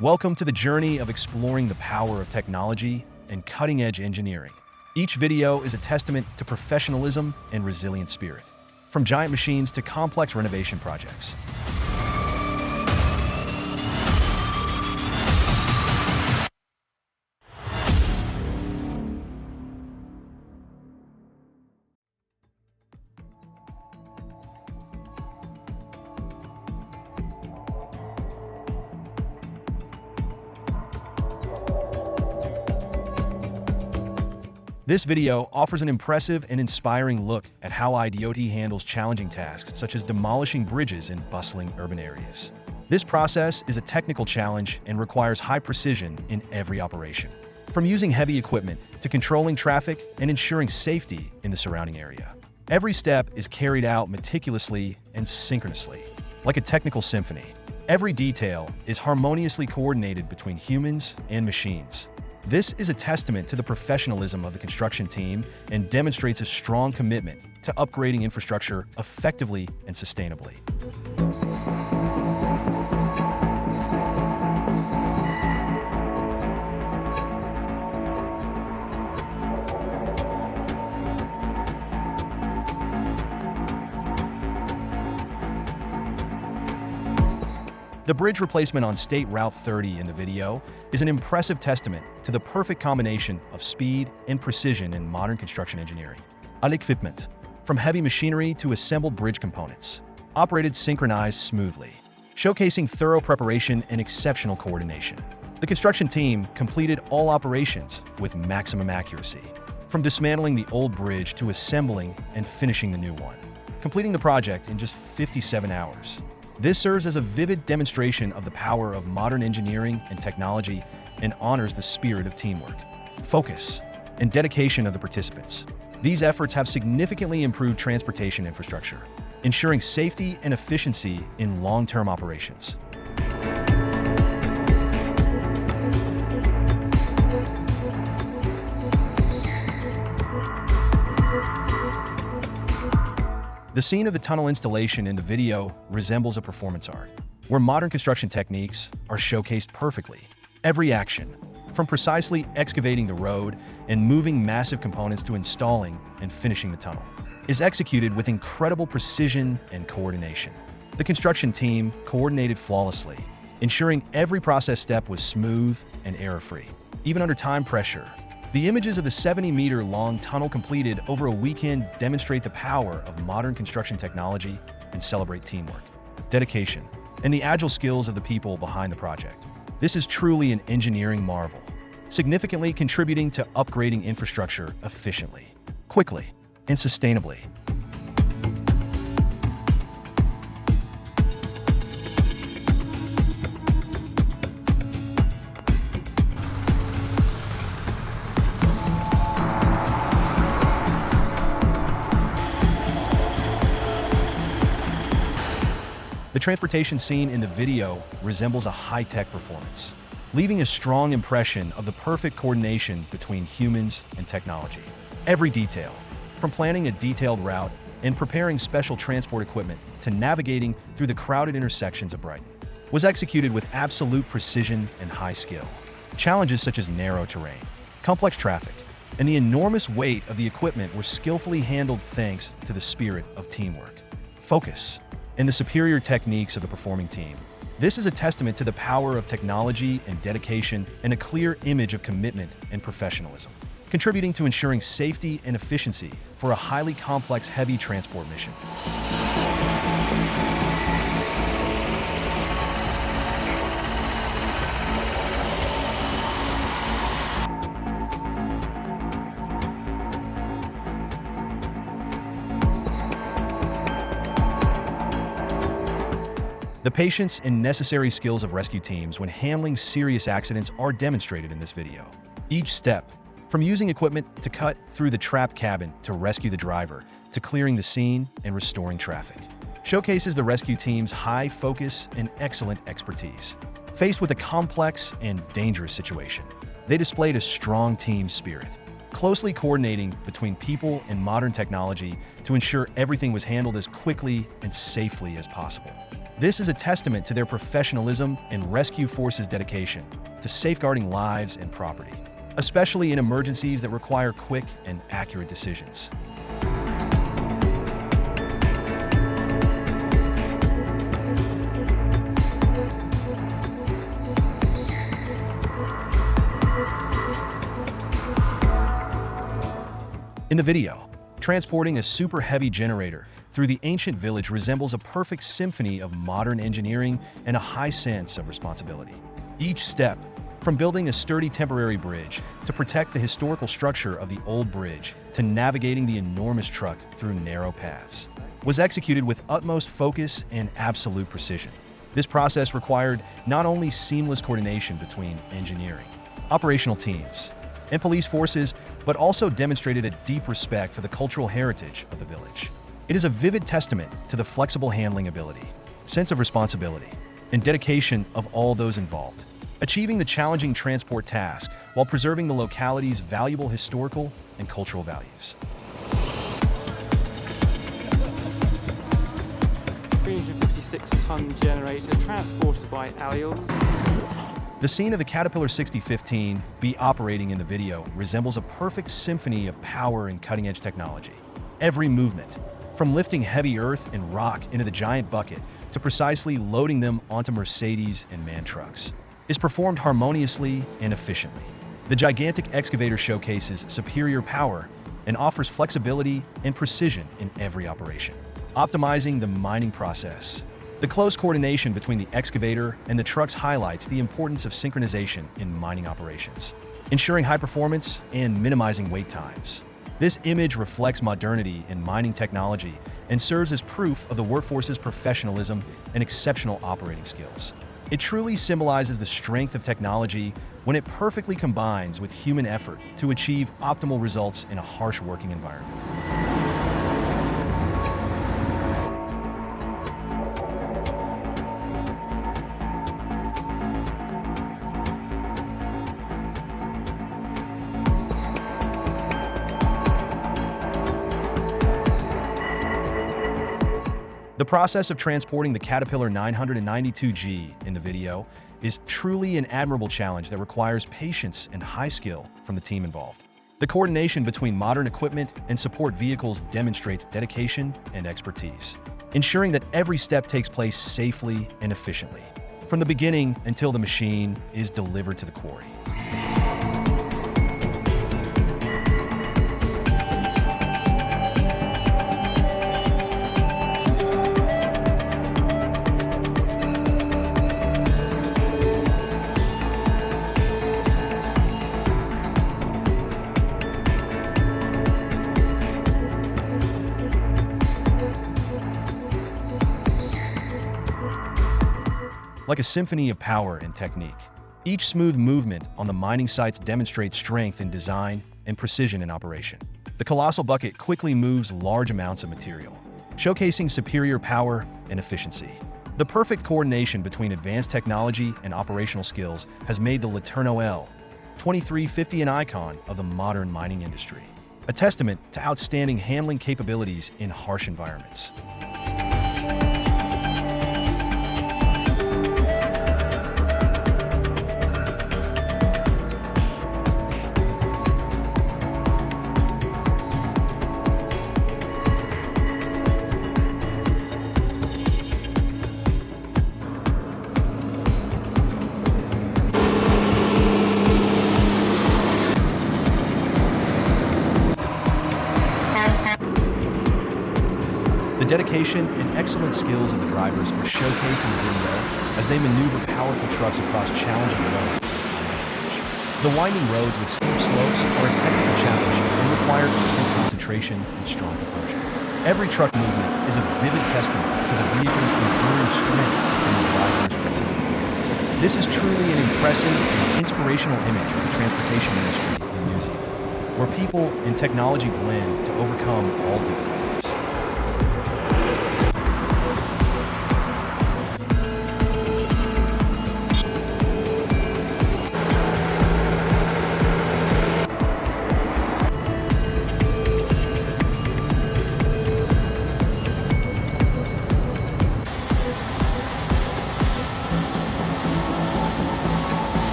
Welcome to the journey of exploring the power of technology and cutting-edge engineering. Each video is a testament to professionalism and resilient spirit, from giant machines to complex renovation projects. This video offers an impressive and inspiring look at how ingenuity handles challenging tasks such as demolishing bridges in bustling urban areas. This process is a technical challenge and requires high precision in every operation, from using heavy equipment to controlling traffic and ensuring safety in the surrounding area. Every step is carried out meticulously and synchronously, like a technical symphony. Every detail is harmoniously coordinated between humans and machines. This is a testament to the professionalism of the construction team and demonstrates a strong commitment to upgrading infrastructure effectively and sustainably. The bridge replacement on State Route 30 in the video is an impressive testament to the perfect combination of speed and precision in modern construction engineering. All equipment, from heavy machinery to assembled bridge components, operated synchronized smoothly, showcasing thorough preparation and exceptional coordination. The construction team completed all operations with maximum accuracy, from dismantling the old bridge to assembling and finishing the new one, completing the project in just 57 hours. This serves as a vivid demonstration of the power of modern engineering and technology and honors the spirit of teamwork, focus, and dedication of the participants. These efforts have significantly improved transportation infrastructure, ensuring safety and efficiency in long-term operations. The scene of the tunnel installation in the video resembles a performance art, where modern construction techniques are showcased perfectly. Every action, from precisely excavating the road and moving massive components to installing and finishing the tunnel, is executed with incredible precision and coordination. The construction team coordinated flawlessly, ensuring every process step was smooth and error-free, even under time pressure. The images of the 70-meter-long tunnel completed over a weekend demonstrate the power of modern construction technology and celebrate teamwork, dedication, and the agile skills of the people behind the project. This is truly an engineering marvel, significantly contributing to upgrading infrastructure efficiently, quickly, and sustainably. The transportation scene in the video resembles a high-tech performance, leaving a strong impression of the perfect coordination between humans and technology. Every detail, from planning a detailed route and preparing special transport equipment to navigating through the crowded intersections of Brighton, was executed with absolute precision and high skill. Challenges such as narrow terrain, complex traffic, and the enormous weight of the equipment were skillfully handled thanks to the spirit of teamwork, focus, and the superior techniques of the performing team. This is a testament to the power of technology and dedication and a clear image of commitment and professionalism, contributing to ensuring safety and efficiency for a highly complex heavy transport mission. The patience and necessary skills of rescue teams when handling serious accidents are demonstrated in this video. Each step, from using equipment to cut through the trapped cabin to rescue the driver, to clearing the scene and restoring traffic, showcases the rescue team's high focus and excellent expertise. Faced with a complex and dangerous situation, they displayed a strong team spirit, closely coordinating between people and modern technology to ensure everything was handled as quickly and safely as possible. This is a testament to their professionalism and rescue forces' dedication to safeguarding lives and property, especially in emergencies that require quick and accurate decisions. In the video, transporting a super heavy generator through the ancient village resembles a perfect symphony of modern engineering and a high sense of responsibility. Each step, from building a sturdy temporary bridge to protect the historical structure of the old bridge to navigating the enormous truck through narrow paths, was executed with utmost focus and absolute precision. This process required not only seamless coordination between engineering, operational teams, and police forces, but also demonstrated a deep respect for the cultural heritage of the village. It is a vivid testament to the flexible handling ability, sense of responsibility, and dedication of all those involved, achieving the challenging transport task while preserving the locality's valuable historical and cultural values. 356-ton generator transported by alluvials. The scene of the Caterpillar 6015 be operating in the video resembles a perfect symphony of power and cutting-edge technology. Every movement, from lifting heavy earth and rock into the giant bucket to precisely loading them onto Mercedes and MAN trucks, is performed harmoniously and efficiently. The gigantic excavator showcases superior power and offers flexibility and precision in every operation, optimizing the mining process. The close coordination between the excavator and the trucks highlights the importance of synchronization in mining operations, ensuring high performance and minimizing wait times. This image reflects modernity in mining technology and serves as proof of the workforce's professionalism and exceptional operating skills. It truly symbolizes the strength of technology when it perfectly combines with human effort to achieve optimal results in a harsh working environment. The process of transporting the Caterpillar 992G in the video is truly an admirable challenge that requires patience and high skill from the team involved. The coordination between modern equipment and support vehicles demonstrates dedication and expertise, ensuring that every step takes place safely and efficiently, from the beginning until the machine is delivered to the quarry. Like a symphony of power and technique, each smooth movement on the mining sites demonstrates strength in design and precision in operation. The colossal bucket quickly moves large amounts of material, showcasing superior power and efficiency. The perfect coordination between advanced technology and operational skills has made the Letourneau L2350 an icon of the modern mining industry, a testament to outstanding handling capabilities in harsh environments. The dedication and excellent skills of the drivers are showcased in the video as they maneuver powerful trucks across challenging roads. The winding roads with steep slopes are a technical challenge and require intense concentration and strong composure. Every truck movement is a vivid testament to the vehicle's enduring strength and the driver's resilience. This is truly an impressive and inspirational image of the transportation industry in New Zealand, where people and technology blend to overcome all difficulties.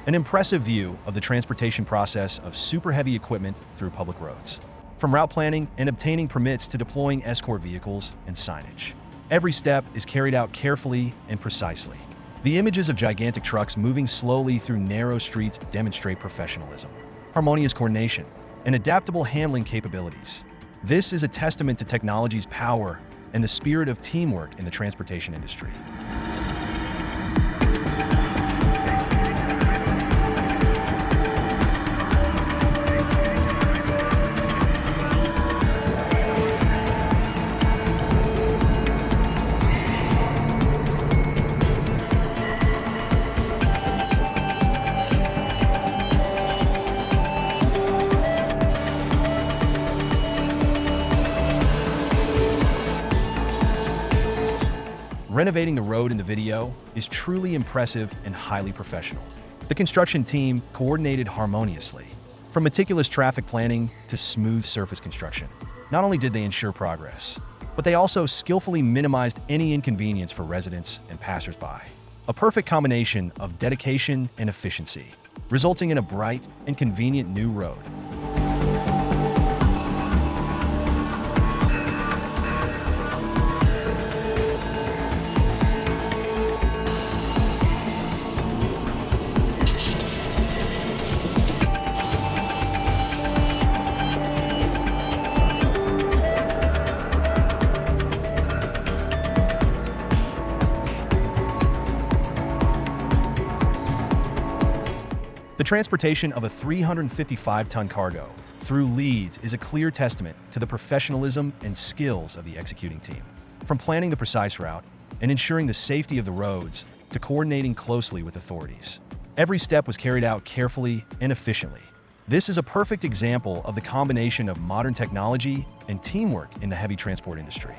An impressive view of the transportation process of super heavy equipment through public roads. From route planning and obtaining permits to deploying escort vehicles and signage. Every step is carried out carefully and precisely. The images of gigantic trucks moving slowly through narrow streets demonstrate professionalism, harmonious coordination, and adaptable handling capabilities. This is a testament to technology's power and the spirit of teamwork in the transportation industry. Renovating the road in the video is truly impressive and highly professional. The construction team coordinated harmoniously, from meticulous traffic planning to smooth surface construction. Not only did they ensure progress, but they also skillfully minimized any inconvenience for residents and passersby. A perfect combination of dedication and efficiency, resulting in a bright and convenient new road. The transportation of a 355-ton cargo through Leeds is a clear testament to the professionalism and skills of the executing team. From planning the precise route and ensuring the safety of the roads to coordinating closely with authorities, every step was carried out carefully and efficiently. This is a perfect example of the combination of modern technology and teamwork in the heavy transport industry.